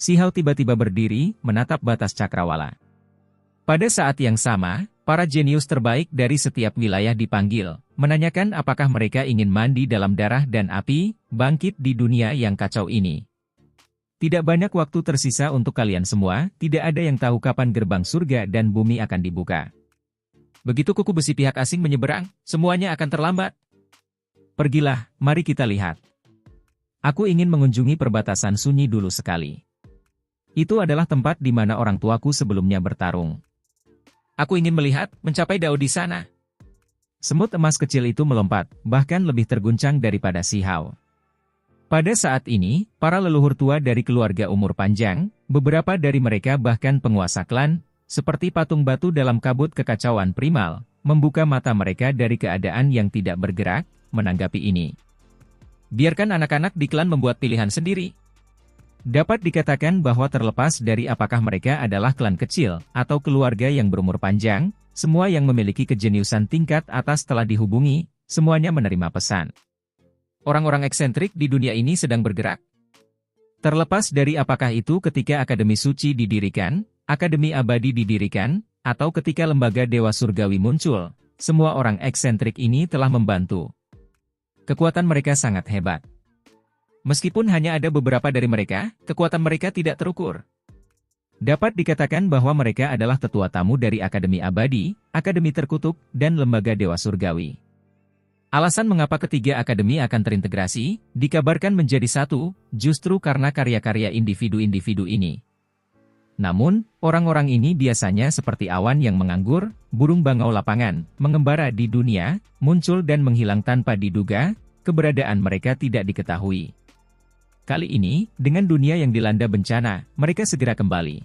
Si Hao tiba-tiba berdiri, menatap batas cakrawala. Pada saat yang sama, para jenius terbaik dari setiap wilayah dipanggil, menanyakan apakah mereka ingin mandi dalam darah dan api, bangkit di dunia yang kacau ini. Tidak banyak waktu tersisa untuk kalian semua, tidak ada yang tahu kapan gerbang surga dan bumi akan dibuka. Begitu kuku besi pihak asing menyeberang, semuanya akan terlambat. Pergilah, mari kita lihat. Aku ingin mengunjungi perbatasan sunyi dulu sekali. Itu adalah tempat di mana orang tuaku sebelumnya bertarung. Aku ingin melihat, mencapai Dao di sana. Semut emas kecil itu melompat, bahkan lebih terguncang daripada si Hao. Pada saat ini, para leluhur tua dari keluarga umur panjang, beberapa dari mereka bahkan penguasa klan, seperti patung batu dalam kabut kekacauan primal, membuka mata mereka dari keadaan yang tidak bergerak, menanggapi ini. Biarkan anak-anak di klan membuat pilihan sendiri. Dapat dikatakan bahwa terlepas dari apakah mereka adalah klan kecil atau keluarga yang berumur panjang, semua yang memiliki kejeniusan tingkat atas telah dihubungi, semuanya menerima pesan. Orang-orang eksentrik di dunia ini sedang bergerak. Terlepas dari apakah itu ketika Akademi Suci didirikan, Akademi Abadi didirikan, atau ketika lembaga Dewa Surgawi muncul, semua orang eksentrik ini telah membantu. Kekuatan mereka sangat hebat. Meskipun hanya ada beberapa dari mereka, kekuatan mereka tidak terukur. Dapat dikatakan bahwa mereka adalah tetua tamu dari Akademi Abadi, Akademi Terkutuk, dan Lembaga Dewa Surgawi. Alasan mengapa ketiga akademi akan terintegrasi, dikabarkan menjadi satu, justru karena karya-karya individu-individu ini. Namun, orang-orang ini biasanya seperti awan yang menganggur, burung bangau lapangan, mengembara di dunia, muncul dan menghilang tanpa diduga, keberadaan mereka tidak diketahui. Kali ini, dengan dunia yang dilanda bencana, mereka segera kembali.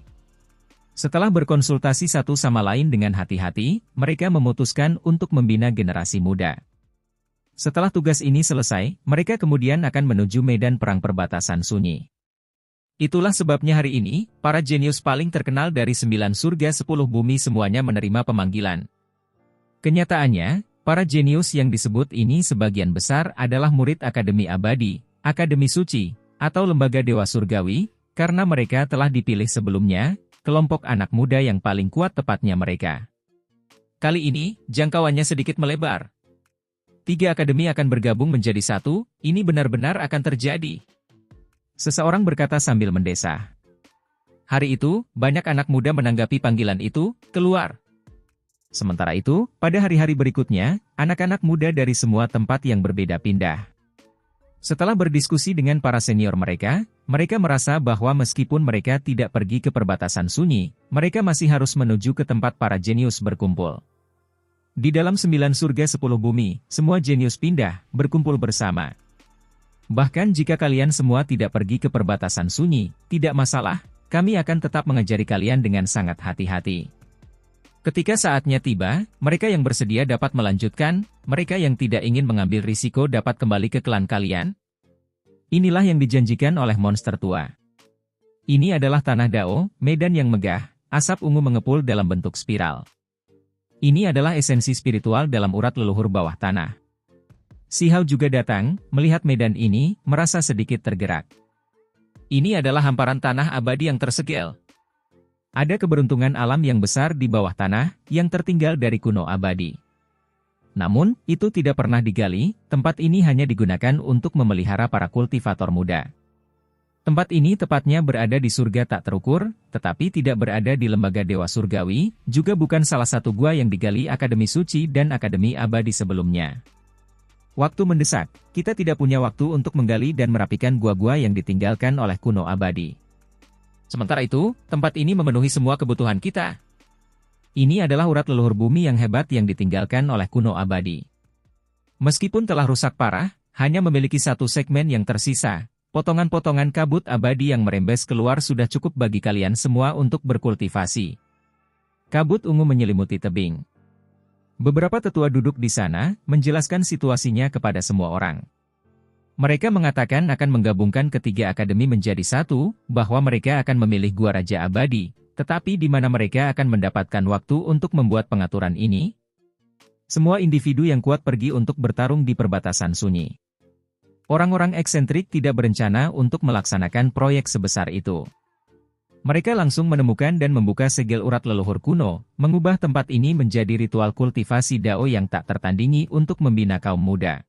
Setelah berkonsultasi satu sama lain dengan hati-hati, mereka memutuskan untuk membina generasi muda. Setelah tugas ini selesai, mereka kemudian akan menuju medan perang perbatasan sunyi. Itulah sebabnya hari ini, para jenius paling terkenal dari 9 surga 10 bumi semuanya menerima pemanggilan. Kenyataannya, para jenius yang disebut ini sebagian besar adalah murid Akademi Abadi, Akademi Suci, atau Lembaga Dewa Surgawi, karena mereka telah dipilih sebelumnya, kelompok anak muda yang paling kuat tepatnya mereka. Kali ini, jangkauannya sedikit melebar. 3 akademi akan bergabung menjadi satu, ini benar-benar akan terjadi. Seseorang berkata sambil mendesah. Hari itu, banyak anak muda menanggapi panggilan itu, keluar. Sementara itu, pada hari-hari berikutnya, anak-anak muda dari semua tempat yang berbeda pindah. Setelah berdiskusi dengan para senior mereka merasa bahwa meskipun mereka tidak pergi ke perbatasan sunyi, mereka masih harus menuju ke tempat para jenius berkumpul. Di dalam 9 surga 10 bumi, semua jenius pindah, berkumpul bersama. Bahkan jika kalian semua tidak pergi ke perbatasan sunyi, tidak masalah, kami akan tetap mengajari kalian dengan sangat hati-hati. Ketika saatnya tiba, mereka yang bersedia dapat melanjutkan, mereka yang tidak ingin mengambil risiko dapat kembali ke klan kalian. Inilah yang dijanjikan oleh monster tua. Ini adalah tanah Dao, medan yang megah, asap ungu mengepul dalam bentuk spiral. Ini adalah esensi spiritual dalam urat leluhur bawah tanah. Si Hao juga datang, melihat medan ini, merasa sedikit tergerak. Ini adalah hamparan tanah abadi yang tersegel. Ada keberuntungan alam yang besar di bawah tanah, yang tertinggal dari kuno abadi. Namun, itu tidak pernah digali, tempat ini hanya digunakan untuk memelihara para kultivator muda. Tempat ini tepatnya berada di surga tak terukur, tetapi tidak berada di lembaga Dewa Surgawi, juga bukan salah satu gua yang digali Akademi Suci dan Akademi Abadi sebelumnya. Waktu mendesak, kita tidak punya waktu untuk menggali dan merapikan gua-gua yang ditinggalkan oleh kuno abadi. Sementara itu, tempat ini memenuhi semua kebutuhan kita. Ini adalah urat leluhur bumi yang hebat yang ditinggalkan oleh kuno abadi. Meskipun telah rusak parah, hanya memiliki satu segmen yang tersisa. Potongan-potongan kabut abadi yang merembes keluar sudah cukup bagi kalian semua untuk berkultivasi. Kabut ungu menyelimuti tebing. Beberapa tetua duduk di sana, menjelaskan situasinya kepada semua orang. Mereka mengatakan akan menggabungkan ketiga akademi menjadi satu, bahwa mereka akan memilih Gua Raja Abadi, tetapi di mana mereka akan mendapatkan waktu untuk membuat pengaturan ini? Semua individu yang kuat pergi untuk bertarung di perbatasan sunyi. Orang-orang eksentrik tidak berencana untuk melaksanakan proyek sebesar itu. Mereka langsung menemukan dan membuka segel urat leluhur kuno, mengubah tempat ini menjadi ritual kultivasi Dao yang tak tertandingi untuk membina kaum muda.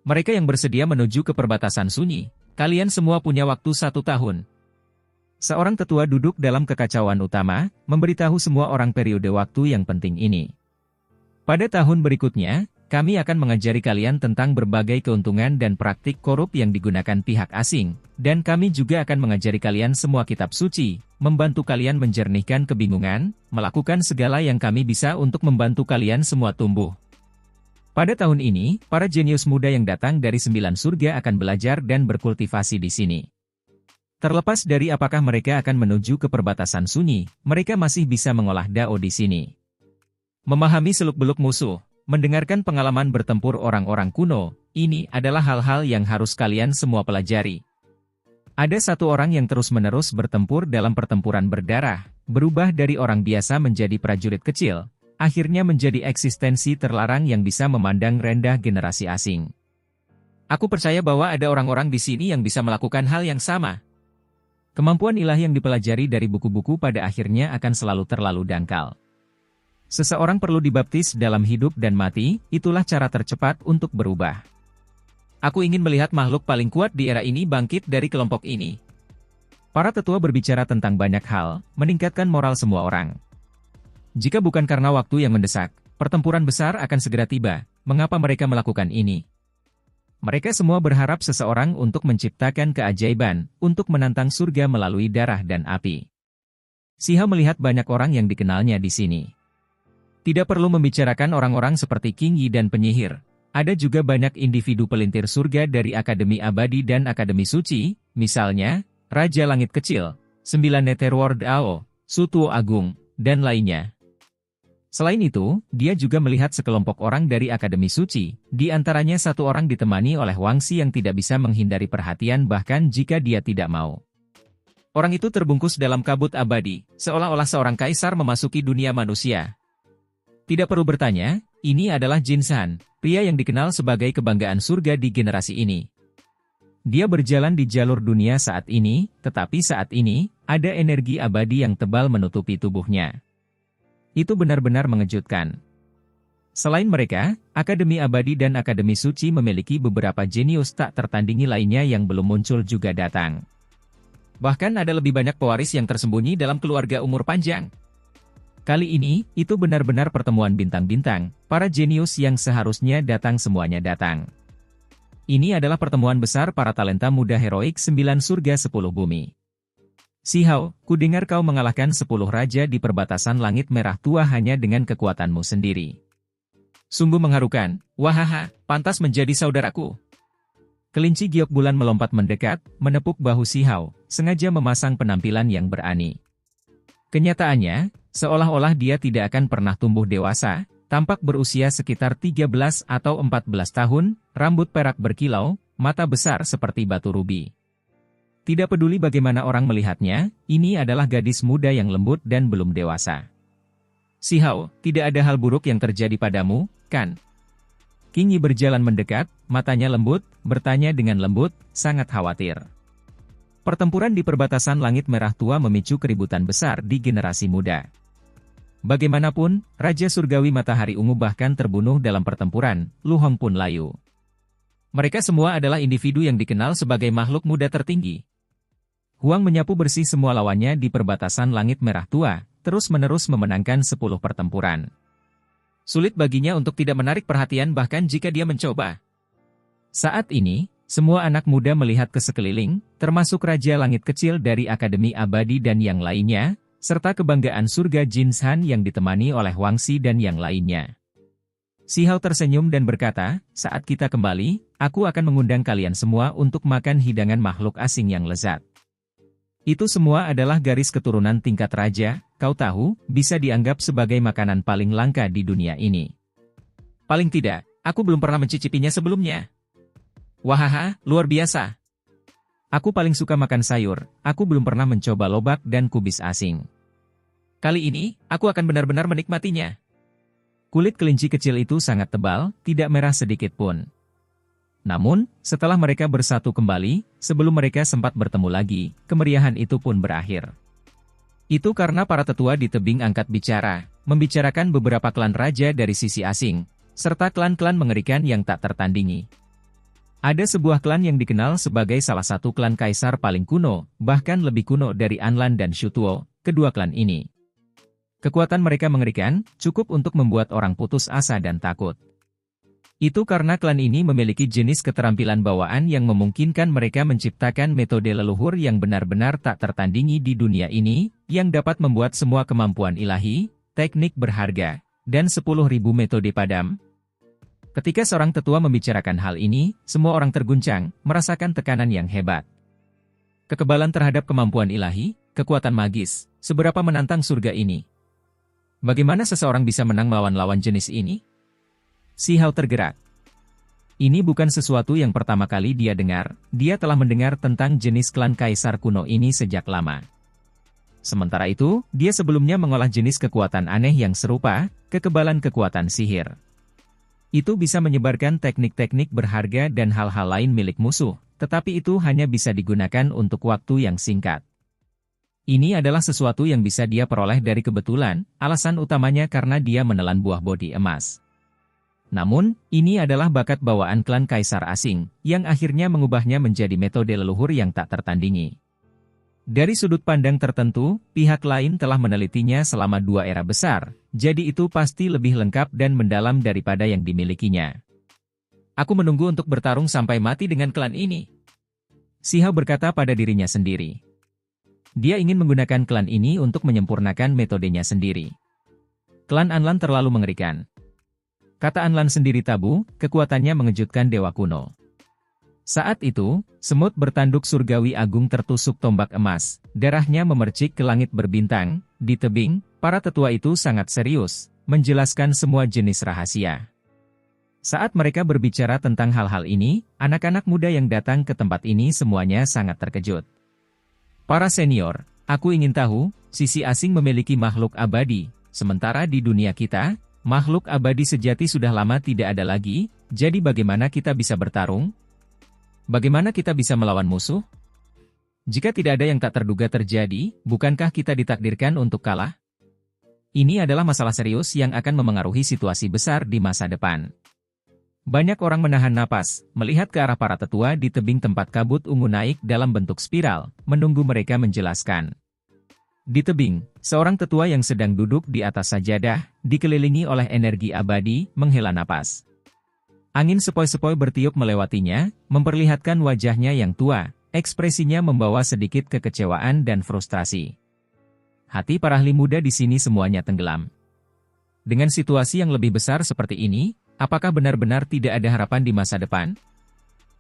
Mereka yang bersedia menuju ke perbatasan sunyi, kalian semua punya waktu 1 tahun. Seorang tetua duduk dalam kekacauan utama, memberitahu semua orang periode waktu yang penting ini. Pada tahun berikutnya, kami akan mengajari kalian tentang berbagai keuntungan dan praktik korup yang digunakan pihak asing, dan kami juga akan mengajari kalian semua kitab suci, membantu kalian menjernihkan kebingungan, melakukan segala yang kami bisa untuk membantu kalian semua tumbuh. Pada tahun ini, para jenius muda yang datang dari 9 surga akan belajar dan berkultivasi di sini. Terlepas dari apakah mereka akan menuju ke perbatasan sunyi, mereka masih bisa mengolah Dao di sini. Memahami seluk-beluk musuh, mendengarkan pengalaman bertempur orang-orang kuno, ini adalah hal-hal yang harus kalian semua pelajari. Ada satu orang yang terus-menerus bertempur dalam pertempuran berdarah, berubah dari orang biasa menjadi prajurit kecil, akhirnya menjadi eksistensi terlarang yang bisa memandang rendah generasi asing. Aku percaya bahwa ada orang-orang di sini yang bisa melakukan hal yang sama. Kemampuan ilahi yang dipelajari dari buku-buku pada akhirnya akan selalu terlalu dangkal. Seseorang perlu dibaptis dalam hidup dan mati, itulah cara tercepat untuk berubah. Aku ingin melihat makhluk paling kuat di era ini bangkit dari kelompok ini. Para tetua berbicara tentang banyak hal, meningkatkan moral semua orang. Jika bukan karena waktu yang mendesak, pertempuran besar akan segera tiba. Mengapa mereka melakukan ini? Mereka semua berharap seseorang untuk menciptakan keajaiban, untuk menantang surga melalui darah dan api. Siha melihat banyak orang yang dikenalnya di sini. Tidak perlu membicarakan orang-orang seperti King Yi dan penyihir. Ada juga banyak individu pelintir surga dari Akademi Abadi dan Akademi Suci, misalnya, Raja Langit Kecil, 9 Netherworld Ao, Sutuo Agung, dan lainnya. Selain itu, dia juga melihat sekelompok orang dari Akademi Suci, di antaranya satu orang ditemani oleh Wangxi yang tidak bisa menghindari perhatian bahkan jika dia tidak mau. Orang itu terbungkus dalam kabut abadi, seolah-olah seorang kaisar memasuki dunia manusia. Tidak perlu bertanya, ini adalah Jin San, pria yang dikenal sebagai kebanggaan surga di generasi ini. Dia berjalan di jalur dunia saat ini, tetapi saat ini, ada energi abadi yang tebal menutupi tubuhnya. Itu benar-benar mengejutkan. Selain mereka, Akademi Abadi dan Akademi Suci memiliki beberapa jenius tak tertandingi lainnya yang belum muncul juga datang. Bahkan ada lebih banyak pewaris yang tersembunyi dalam keluarga umur panjang. Kali ini, itu benar-benar pertemuan bintang-bintang, para jenius yang seharusnya datang semuanya datang. Ini adalah pertemuan besar para talenta muda heroik 9 surga 10 bumi. Sihao, kudengar kau mengalahkan 10 raja di perbatasan langit merah tua hanya dengan kekuatanmu sendiri. Sungguh mengharukan, wahaha, pantas menjadi saudaraku. Kelinci giok bulan melompat mendekat, menepuk bahu Sihao, sengaja memasang penampilan yang berani. Kenyataannya, seolah-olah dia tidak akan pernah tumbuh dewasa, tampak berusia sekitar 13 atau 14 tahun, rambut perak berkilau, mata besar seperti batu rubi. Tidak peduli bagaimana orang melihatnya, ini adalah gadis muda yang lembut dan belum dewasa. Sihao, tidak ada hal buruk yang terjadi padamu, kan? King Yi berjalan mendekat, matanya lembut, bertanya dengan lembut, sangat khawatir. Pertempuran di perbatasan langit merah tua memicu keributan besar di generasi muda. Bagaimanapun, Raja Surgawi Matahari Ungu bahkan terbunuh dalam pertempuran, Lu Hong pun layu. Mereka semua adalah individu yang dikenal sebagai makhluk muda tertinggi. Huang menyapu bersih semua lawannya di perbatasan langit merah tua, terus-menerus memenangkan 10 pertempuran. Sulit baginya untuk tidak menarik perhatian bahkan jika dia mencoba. Saat ini, semua anak muda melihat ke sekeliling, termasuk Raja Langit Kecil dari Akademi Abadi dan yang lainnya, serta kebanggaan surga Jin San yang ditemani oleh Wangxi dan yang lainnya. Sihao tersenyum dan berkata, saat kita kembali, aku akan mengundang kalian semua untuk makan hidangan makhluk asing yang lezat. Itu semua adalah garis keturunan tingkat raja, kau tahu, bisa dianggap sebagai makanan paling langka di dunia ini. Paling tidak, aku belum pernah mencicipinya sebelumnya. Wahaha, luar biasa. Aku paling suka makan sayur, aku belum pernah mencoba lobak dan kubis asing. Kali ini, aku akan benar-benar menikmatinya. Kulit kelinci kecil itu sangat tebal, tidak merah sedikit pun. Namun, setelah mereka bersatu kembali, sebelum mereka sempat bertemu lagi, kemeriahan itu pun berakhir. Itu karena para tetua di tebing angkat bicara, membicarakan beberapa klan raja dari sisi asing, serta klan-klan mengerikan yang tak tertandingi. Ada sebuah klan yang dikenal sebagai salah satu klan kaisar paling kuno, bahkan lebih kuno dari Anlan dan Shutuo, kedua klan ini. Kekuatan mereka mengerikan, cukup untuk membuat orang putus asa dan takut. Itu karena klan ini memiliki jenis keterampilan bawaan yang memungkinkan mereka menciptakan metode leluhur yang benar-benar tak tertandingi di dunia ini, yang dapat membuat semua kemampuan ilahi, teknik berharga, dan 10.000 metode padam. Ketika seorang tetua membicarakan hal ini, semua orang terguncang, merasakan tekanan yang hebat. Kekebalan terhadap kemampuan ilahi, kekuatan magis, seberapa menantang surga ini. Bagaimana seseorang bisa menang melawan lawan jenis ini? Si Hao tergerak. Ini bukan sesuatu yang pertama kali dia dengar, dia telah mendengar tentang jenis klan kaisar kuno ini sejak lama. Sementara itu, dia sebelumnya mengolah jenis kekuatan aneh yang serupa, kekebalan kekuatan sihir. Itu bisa menyebarkan teknik-teknik berharga dan hal-hal lain milik musuh, tetapi itu hanya bisa digunakan untuk waktu yang singkat. Ini adalah sesuatu yang bisa dia peroleh dari kebetulan, alasan utamanya karena dia menelan buah bodi emas. Namun, ini adalah bakat bawaan klan kaisar asing, yang akhirnya mengubahnya menjadi metode leluhur yang tak tertandingi. Dari sudut pandang tertentu, pihak lain telah menelitinya selama 2 era besar, jadi itu pasti lebih lengkap dan mendalam daripada yang dimilikinya. Aku menunggu untuk bertarung sampai mati dengan klan ini. Si Hao berkata pada dirinya sendiri. Dia ingin menggunakan klan ini untuk menyempurnakan metodenya sendiri. Klan Anlan terlalu mengerikan. Kata Anlan sendiri tabu, kekuatannya mengejutkan dewa kuno. Saat itu, semut bertanduk surgawi agung tertusuk tombak emas, darahnya memercik ke langit berbintang, di tebing, para tetua itu sangat serius, menjelaskan semua jenis rahasia. Saat mereka berbicara tentang hal-hal ini, anak-anak muda yang datang ke tempat ini semuanya sangat terkejut. Para senior, aku ingin tahu, sisi asing memiliki makhluk abadi, sementara di dunia kita, makhluk abadi sejati sudah lama tidak ada lagi, jadi bagaimana kita bisa bertarung? Bagaimana kita bisa melawan musuh? Jika tidak ada yang tak terduga terjadi, bukankah kita ditakdirkan untuk kalah? Ini adalah masalah serius yang akan memengaruhi situasi besar di masa depan. Banyak orang menahan napas, melihat ke arah para tetua di tebing tempat kabut ungu naik dalam bentuk spiral, menunggu mereka menjelaskan. Di tebing, seorang tetua yang sedang duduk di atas sajadah, dikelilingi oleh energi abadi, menghela napas. Angin sepoi-sepoi bertiup melewatinya, memperlihatkan wajahnya yang tua, ekspresinya membawa sedikit kekecewaan dan frustrasi. Hati para ahli muda di sini semuanya tenggelam. Dengan situasi yang lebih besar seperti ini, apakah benar-benar tidak ada harapan di masa depan?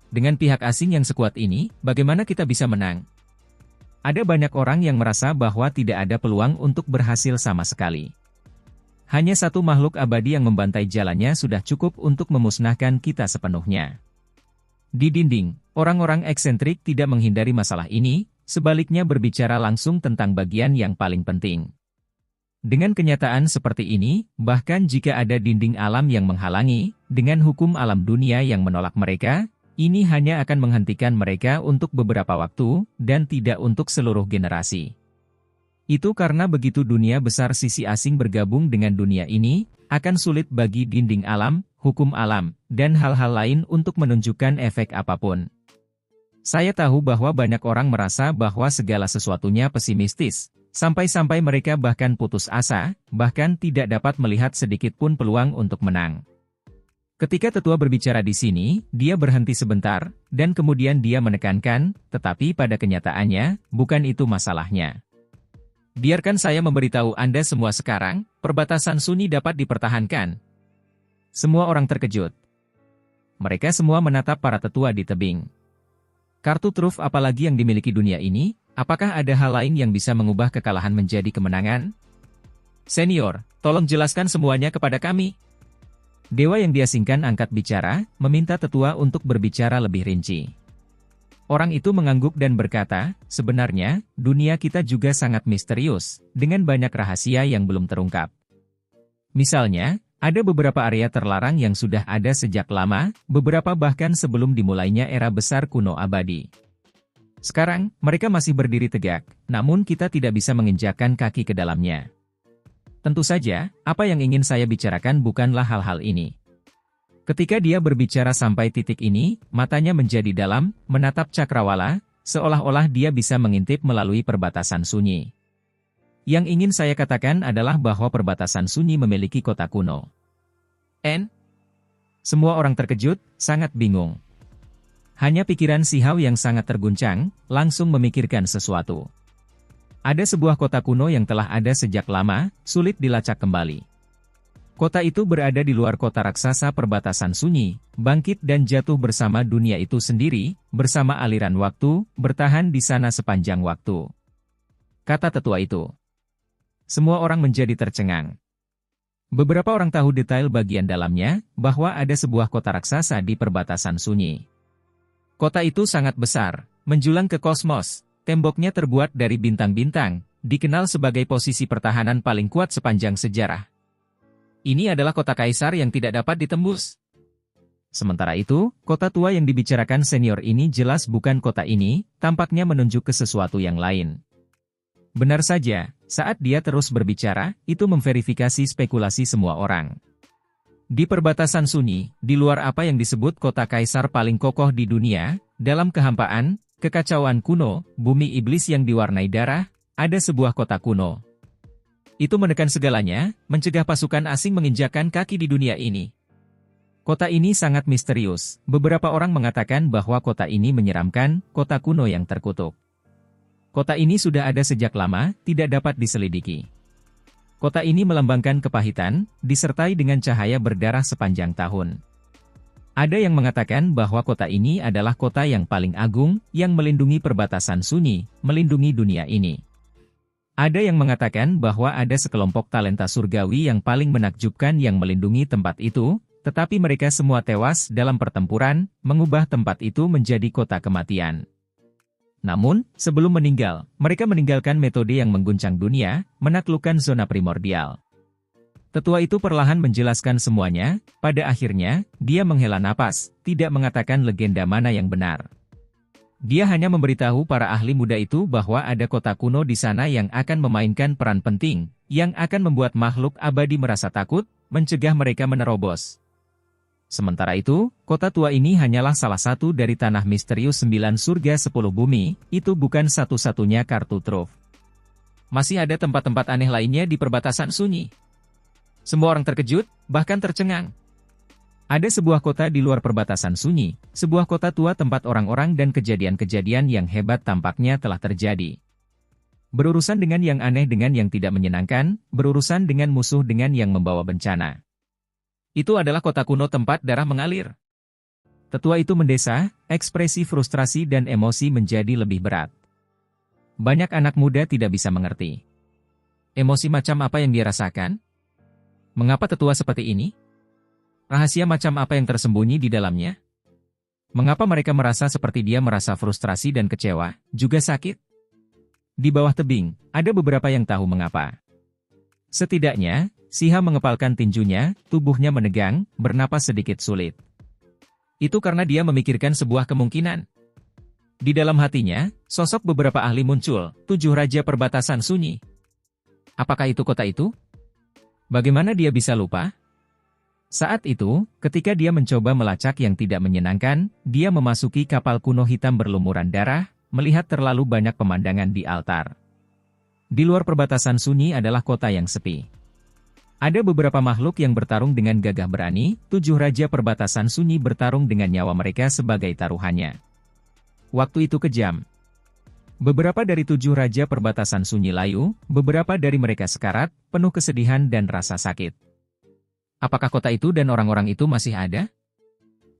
Dengan pihak asing yang sekuat ini, bagaimana kita bisa menang? Ada banyak orang yang merasa bahwa tidak ada peluang untuk berhasil sama sekali. Hanya satu makhluk abadi yang membantai jalannya sudah cukup untuk memusnahkan kita sepenuhnya. Di dinding, orang-orang eksentrik tidak menghindari masalah ini, sebaliknya berbicara langsung tentang bagian yang paling penting. Dengan kenyataan seperti ini, bahkan jika ada dinding alam yang menghalangi, dengan hukum alam dunia yang menolak mereka, ini hanya akan menghentikan mereka untuk beberapa waktu, dan tidak untuk seluruh generasi. Itu karena begitu dunia besar sisi asing bergabung dengan dunia ini, akan sulit bagi dinding alam, hukum alam, dan hal-hal lain untuk menunjukkan efek apapun. Saya tahu bahwa banyak orang merasa bahwa segala sesuatunya pesimistis, sampai-sampai mereka bahkan putus asa, bahkan tidak dapat melihat sedikit pun peluang untuk menang. Ketika tetua berbicara di sini, dia berhenti sebentar, dan kemudian dia menekankan, tetapi pada kenyataannya, bukan itu masalahnya. Biarkan saya memberitahu Anda semua sekarang, perbatasan Sunni dapat dipertahankan. Semua orang terkejut. Mereka semua menatap para tetua di tebing. Kartu truf apalagi yang dimiliki dunia ini, apakah ada hal lain yang bisa mengubah kekalahan menjadi kemenangan? Senior, tolong jelaskan semuanya kepada kami. Dewa yang diasingkan angkat bicara, meminta tetua untuk berbicara lebih rinci. Orang itu mengangguk dan berkata, sebenarnya, dunia kita juga sangat misterius, dengan banyak rahasia yang belum terungkap. Misalnya, ada beberapa area terlarang yang sudah ada sejak lama, beberapa bahkan sebelum dimulainya era besar kuno abadi. Sekarang, mereka masih berdiri tegak, namun kita tidak bisa menginjakkan kaki ke dalamnya. Tentu saja, apa yang ingin saya bicarakan bukanlah hal-hal ini. Ketika dia berbicara sampai titik ini, matanya menjadi dalam, menatap Cakrawala, seolah-olah dia bisa mengintip melalui perbatasan sunyi. Yang ingin saya katakan adalah bahwa perbatasan sunyi memiliki kota kuno. Semua orang terkejut, sangat bingung. Hanya pikiran Si Hao yang sangat terguncang, langsung memikirkan sesuatu. Ada sebuah kota kuno yang telah ada sejak lama, sulit dilacak kembali. Kota itu berada di luar kota raksasa perbatasan sunyi, bangkit dan jatuh bersama dunia itu sendiri, bersama aliran waktu, bertahan di sana sepanjang waktu. Kata tetua itu. Semua orang menjadi tercengang. Beberapa orang tahu detail bagian dalamnya, bahwa ada sebuah kota raksasa di perbatasan sunyi. Kota itu sangat besar, menjulang ke kosmos, temboknya terbuat dari bintang-bintang, dikenal sebagai posisi pertahanan paling kuat sepanjang sejarah. Ini adalah kota kaisar yang tidak dapat ditembus. Sementara itu, kota tua yang dibicarakan senior ini jelas bukan kota ini, tampaknya menunjuk ke sesuatu yang lain. Benar saja, saat dia terus berbicara, itu memverifikasi spekulasi semua orang. Di perbatasan sunyi, di luar apa yang disebut kota kaisar paling kokoh di dunia, dalam kehampaan, kekacauan kuno, bumi iblis yang diwarnai darah, ada sebuah kota kuno. Itu menekan segalanya, mencegah pasukan asing menginjakkan kaki di dunia ini. Kota ini sangat misterius, beberapa orang mengatakan bahwa kota ini menyeramkan, kota kuno yang terkutuk. Kota ini sudah ada sejak lama, tidak dapat diselidiki. Kota ini melambangkan kepahitan, disertai dengan cahaya berdarah sepanjang tahun. Ada yang mengatakan bahwa kota ini adalah kota yang paling agung, yang melindungi perbatasan sunyi, melindungi dunia ini. Ada yang mengatakan bahwa ada sekelompok talenta surgawi yang paling menakjubkan yang melindungi tempat itu, tetapi mereka semua tewas dalam pertempuran, mengubah tempat itu menjadi kota kematian. Namun, sebelum meninggal, mereka meninggalkan metode yang mengguncang dunia, menaklukkan zona primordial. Tetua itu perlahan menjelaskan semuanya, pada akhirnya, dia menghela napas, tidak mengatakan legenda mana yang benar. Dia hanya memberitahu para ahli muda itu bahwa ada kota kuno di sana yang akan memainkan peran penting, yang akan membuat makhluk abadi merasa takut, mencegah mereka menerobos. Sementara itu, kota tua ini hanyalah salah satu dari tanah misterius 9 surga 10 bumi, itu bukan satu-satunya kartu truf. Masih ada tempat-tempat aneh lainnya di perbatasan sunyi. Semua orang terkejut, bahkan tercengang. Ada sebuah kota di luar perbatasan sunyi, sebuah kota tua tempat orang-orang dan kejadian-kejadian yang hebat tampaknya telah terjadi. Berurusan dengan yang aneh dengan yang tidak menyenangkan, berurusan dengan musuh dengan yang membawa bencana. Itu adalah kota kuno tempat darah mengalir. Tetua itu mendesah, ekspresi frustrasi dan emosi menjadi lebih berat. Banyak anak muda tidak bisa mengerti. Emosi macam apa yang dia rasakan? Mengapa tetua seperti ini? Rahasia macam apa yang tersembunyi di dalamnya? Mengapa mereka merasa seperti dia merasa frustrasi dan kecewa, juga sakit? Di bawah tebing, ada beberapa yang tahu mengapa. Setidaknya, Si Hao mengepalkan tinjunya, tubuhnya menegang, bernapas sedikit sulit. Itu karena dia memikirkan sebuah kemungkinan. Di dalam hatinya, sosok beberapa ahli muncul, 7 raja perbatasan sunyi. Apakah itu kota itu? Bagaimana dia bisa lupa? Saat itu, ketika dia mencoba melacak yang tidak menyenangkan, dia memasuki kapal kuno hitam berlumuran darah, melihat terlalu banyak pemandangan di altar. Di luar perbatasan sunyi adalah kota yang sepi. Ada beberapa makhluk yang bertarung dengan gagah berani, 7 raja perbatasan sunyi bertarung dengan nyawa mereka sebagai taruhannya. Waktu itu kejam. Beberapa dari 7 raja perbatasan sunyi layu, beberapa dari mereka sekarat, penuh kesedihan dan rasa sakit. Apakah kota itu dan orang-orang itu masih ada?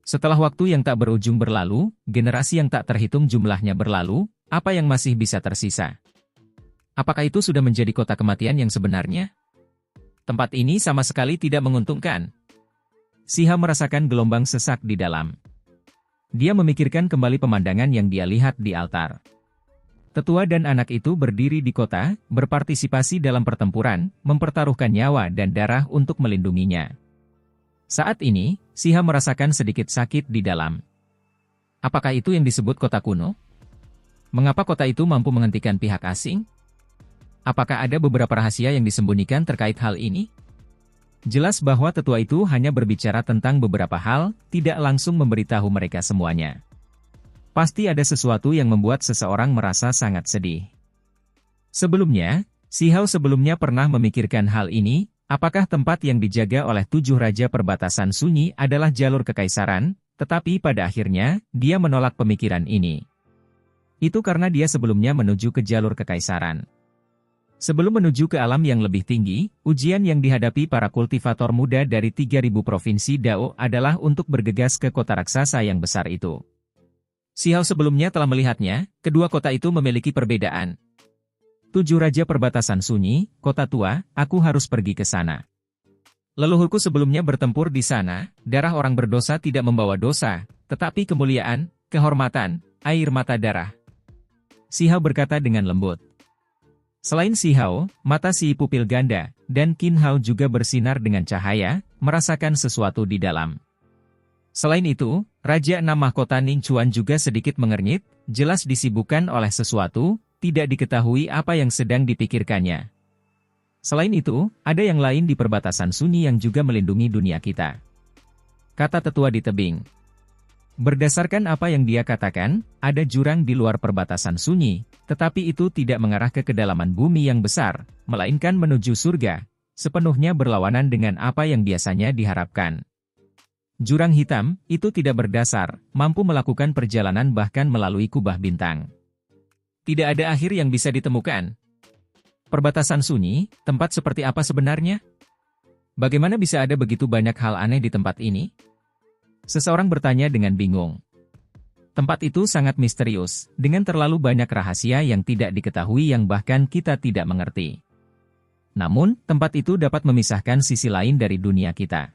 Setelah waktu yang tak berujung berlalu, generasi yang tak terhitung jumlahnya berlalu, apa yang masih bisa tersisa? Apakah itu sudah menjadi kota kematian yang sebenarnya? Tempat ini sama sekali tidak menguntungkan. Si Hao merasakan gelombang sesak di dalam. Dia memikirkan kembali pemandangan yang dia lihat di altar. Tetua dan anak itu berdiri di kota, berpartisipasi dalam pertempuran, mempertaruhkan nyawa dan darah untuk melindunginya. Saat ini, Si Hao merasakan sedikit sakit di dalam. Apakah itu yang disebut kota kuno? Mengapa kota itu mampu menghentikan pihak asing? Apakah ada beberapa rahasia yang disembunyikan terkait hal ini? Jelas bahwa tetua itu hanya berbicara tentang beberapa hal, tidak langsung memberitahu mereka semuanya. Pasti ada sesuatu yang membuat seseorang merasa sangat sedih. Sebelumnya, Si Hao sebelumnya pernah memikirkan hal ini, apakah tempat yang dijaga oleh 7 raja perbatasan sunyi adalah jalur kekaisaran, tetapi pada akhirnya, dia menolak pemikiran ini. Itu karena dia sebelumnya menuju ke jalur kekaisaran. Sebelum menuju ke alam yang lebih tinggi, ujian yang dihadapi para kultivator muda dari 3.000 provinsi Dao adalah untuk bergegas ke kota raksasa yang besar itu. Si Hao sebelumnya telah melihatnya, kedua kota itu memiliki perbedaan. 7 raja perbatasan sunyi, kota tua, aku harus pergi ke sana. Leluhurku sebelumnya bertempur di sana, darah orang berdosa tidak membawa dosa, tetapi kemuliaan, kehormatan, air mata darah. Si Hao berkata dengan lembut. Selain Si Hao, mata si pupil ganda, dan Qin Hao juga bersinar dengan cahaya, merasakan sesuatu di dalam. Selain itu, Raja 6 Mahkota Ning Chuan juga sedikit mengernyit, jelas disibukkan oleh sesuatu, tidak diketahui apa yang sedang dipikirkannya. Selain itu, ada yang lain di perbatasan sunyi yang juga melindungi dunia kita. Kata tetua di tebing. Berdasarkan apa yang dia katakan, ada jurang di luar perbatasan sunyi, tetapi itu tidak mengarah ke kedalaman bumi yang besar, melainkan menuju surga, sepenuhnya berlawanan dengan apa yang biasanya diharapkan. Jurang hitam, itu tidak berdasar, mampu melakukan perjalanan bahkan melalui kubah bintang. Tidak ada akhir yang bisa ditemukan. Perbatasan sunyi, tempat seperti apa sebenarnya? Bagaimana bisa ada begitu banyak hal aneh di tempat ini? Seseorang bertanya dengan bingung. Tempat itu sangat misterius, dengan terlalu banyak rahasia yang tidak diketahui yang bahkan kita tidak mengerti. Namun, tempat itu dapat memisahkan sisi lain dari dunia kita.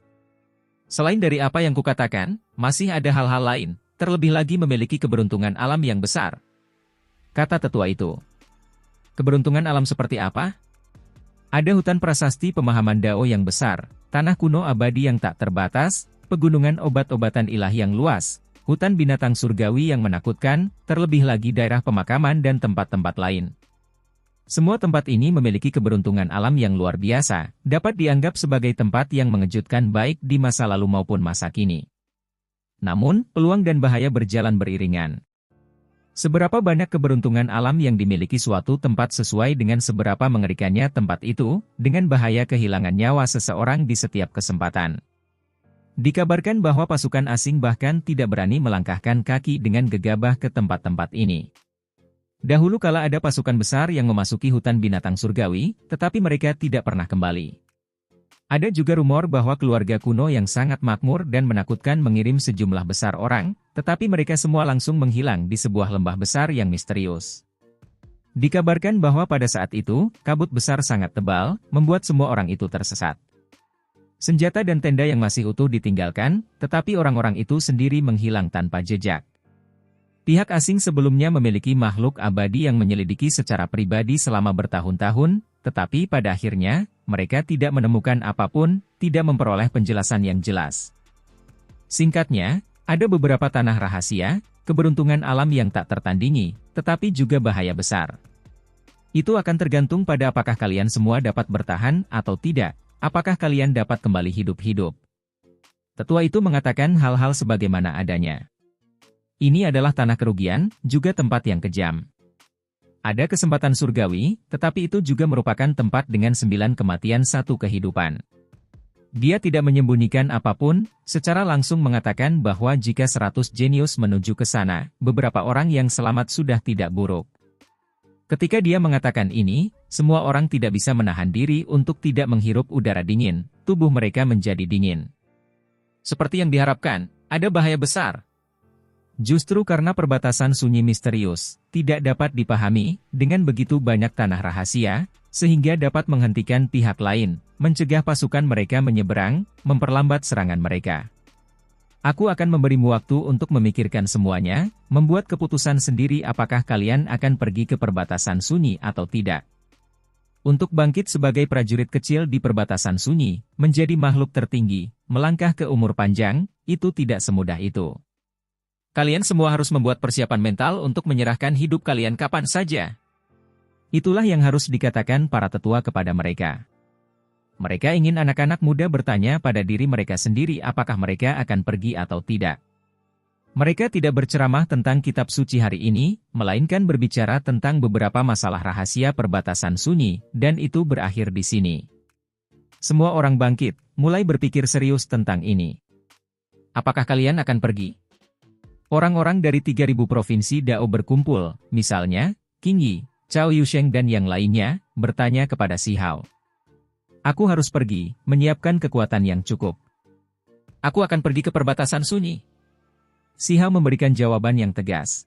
Selain dari apa yang kukatakan, masih ada hal-hal lain, terlebih lagi memiliki keberuntungan alam yang besar. Kata tetua itu. Keberuntungan alam seperti apa? Ada hutan prasasti pemahaman Dao yang besar, tanah kuno abadi yang tak terbatas, pegunungan obat-obatan ilahi yang luas, hutan binatang surgawi yang menakutkan, terlebih lagi daerah pemakaman dan tempat-tempat lain. Semua tempat ini memiliki keberuntungan alam yang luar biasa, dapat dianggap sebagai tempat yang mengejutkan baik di masa lalu maupun masa kini. Namun, peluang dan bahaya berjalan beriringan. Seberapa banyak keberuntungan alam yang dimiliki suatu tempat sesuai dengan seberapa mengerikannya tempat itu, dengan bahaya kehilangan nyawa seseorang di setiap kesempatan. Dikabarkan bahwa pasukan asing bahkan tidak berani melangkahkan kaki dengan gegabah ke tempat-tempat ini. Dahulu kala ada pasukan besar yang memasuki hutan binatang surgawi, tetapi mereka tidak pernah kembali. Ada juga rumor bahwa keluarga kuno yang sangat makmur dan menakutkan mengirim sejumlah besar orang, tetapi mereka semua langsung menghilang di sebuah lembah besar yang misterius. Dikabarkan bahwa pada saat itu, kabut besar sangat tebal, membuat semua orang itu tersesat. Senjata dan tenda yang masih utuh ditinggalkan, tetapi orang-orang itu sendiri menghilang tanpa jejak. Pihak asing sebelumnya memiliki makhluk abadi yang menyelidiki secara pribadi selama bertahun-tahun, tetapi pada akhirnya, mereka tidak menemukan apapun, tidak memperoleh penjelasan yang jelas. Singkatnya, ada beberapa tanah rahasia, keberuntungan alam yang tak tertandingi, tetapi juga bahaya besar. Itu akan tergantung pada apakah kalian semua dapat bertahan atau tidak. Apakah kalian dapat kembali hidup-hidup? Tetua itu mengatakan hal-hal sebagaimana adanya. Ini adalah tanah kerugian, juga tempat yang kejam. Ada kesempatan surgawi, tetapi itu juga merupakan tempat dengan 9 kematian 1 kehidupan. Dia tidak menyembunyikan apapun, secara langsung mengatakan bahwa jika 100 jenius menuju ke sana, beberapa orang yang selamat sudah tidak buruk. Ketika dia mengatakan ini, semua orang tidak bisa menahan diri untuk tidak menghirup udara dingin, tubuh mereka menjadi dingin. Seperti yang diharapkan, ada bahaya besar. Justru karena perbatasan sunyi misterius, tidak dapat dipahami, dengan begitu banyak tanah rahasia, sehingga dapat menghentikan pihak lain, mencegah pasukan mereka menyeberang, memperlambat serangan mereka. Aku akan memberimu waktu untuk memikirkan semuanya, membuat keputusan sendiri apakah kalian akan pergi ke perbatasan sunyi atau tidak. Untuk bangkit sebagai prajurit kecil di perbatasan sunyi, menjadi makhluk tertinggi, melangkah ke umur panjang, itu tidak semudah itu. Kalian semua harus membuat persiapan mental untuk menyerahkan hidup kalian kapan saja. Itulah yang harus dikatakan para tetua kepada mereka. Mereka ingin anak-anak muda bertanya pada diri mereka sendiri apakah mereka akan pergi atau tidak. Mereka tidak berceramah tentang kitab suci hari ini, melainkan berbicara tentang beberapa masalah rahasia perbatasan sunyi, dan itu berakhir di sini. Semua orang bangkit, mulai berpikir serius tentang ini. Apakah kalian akan pergi? Orang-orang dari 3.000 provinsi Dao berkumpul, misalnya, Qing Yi, Cao Yusheng dan yang lainnya, bertanya kepada Si Hao. Aku harus pergi, menyiapkan kekuatan yang cukup. Aku akan pergi ke perbatasan sunyi. Si Hao memberikan jawaban yang tegas.